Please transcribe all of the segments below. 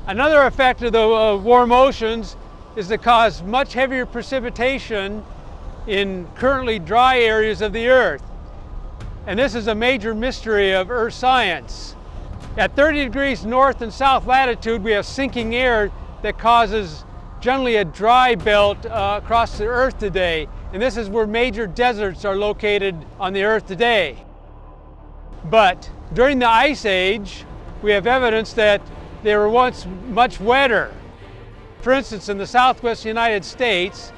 Another effect of the warm oceans is to cause much heavier precipitation in currently dry areas of the Earth. And this is a major mystery of Earth science. At 30 degrees north and south latitude, we have sinking air that causes generally a dry belt across the Earth today. And this is where major deserts are located on the Earth today. But during the Ice Age, we have evidence that they were once much wetter. For instance, in the southwest United States,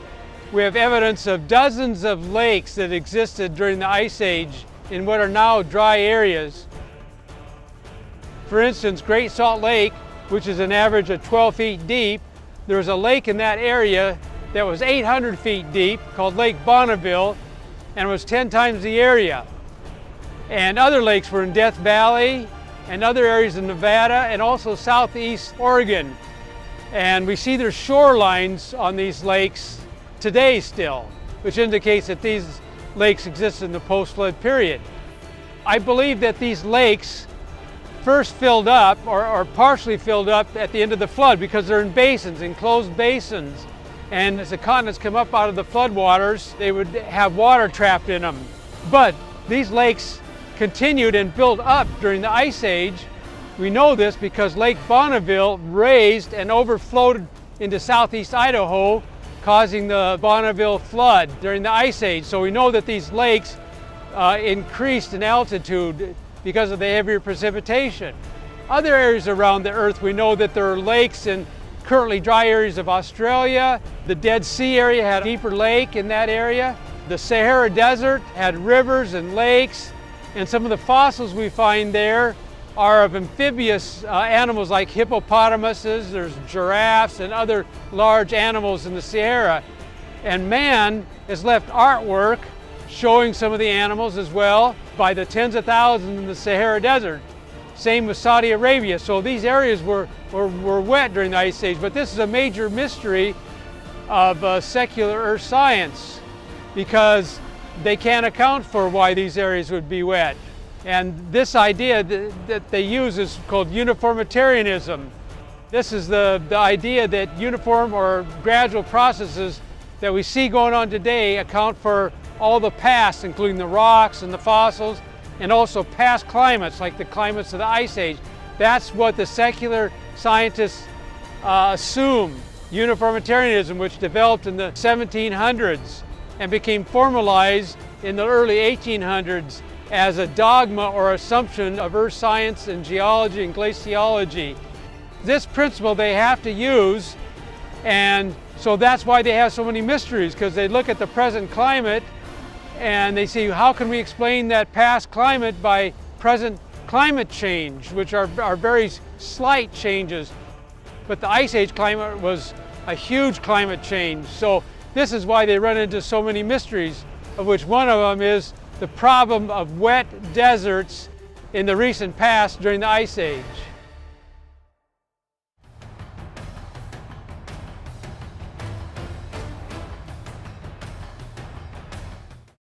we have evidence of dozens of lakes that existed during the Ice Age in what are now dry areas. For instance, Great Salt Lake, which is an average of 12 feet deep, there was a lake in that area that was 800 feet deep called Lake Bonneville, and was 10 times the area. And other lakes were in Death Valley and other areas in Nevada and also southeast Oregon. And we see their shorelines on these lakes today still, which indicates that these lakes existed in the post-flood period. I believe that these lakes first filled up or partially filled up at the end of the flood because they're in basins, enclosed basins. And as the continents come up out of the floodwaters, they would have water trapped in them. But these lakes continued and built up during the Ice Age. We know this because Lake Bonneville raised and overflowed into southeast Idaho, causing the Bonneville Flood during the Ice Age. So we know that these lakes increased in altitude because of the heavier precipitation. Other areas around the Earth, we know that there are lakes in currently dry areas of Australia. The Dead Sea area had a deeper lake in that area. The Sahara Desert had rivers and lakes. And some of the fossils we find there are of amphibious animals like hippopotamuses, there's giraffes and other large animals in the Sahara. And man has left artwork showing some of the animals as well by the tens of thousands in the Sahara Desert. Same with Saudi Arabia. So these areas were wet during the Ice Age, but this is a major mystery of secular Earth science because they can't account for why these areas would be wet. And this idea that they use is called Uniformitarianism. This is the idea that uniform or gradual processes that we see going on today account for all the past, including the rocks and the fossils, and also past climates, like the climates of the Ice Age. That's what the secular scientists assume. Uniformitarianism, which developed in the 1700s and became formalized in the early 1800s as a dogma or assumption of earth science and geology and glaciology. This principle they have to use, and so that's why they have so many mysteries, because they look at the present climate and they see how can we explain that past climate by present climate change, which are very slight changes. But the Ice Age climate was a huge climate change. So this is why they run into so many mysteries, of which one of them is the problem of wet deserts in the recent past during the Ice Age.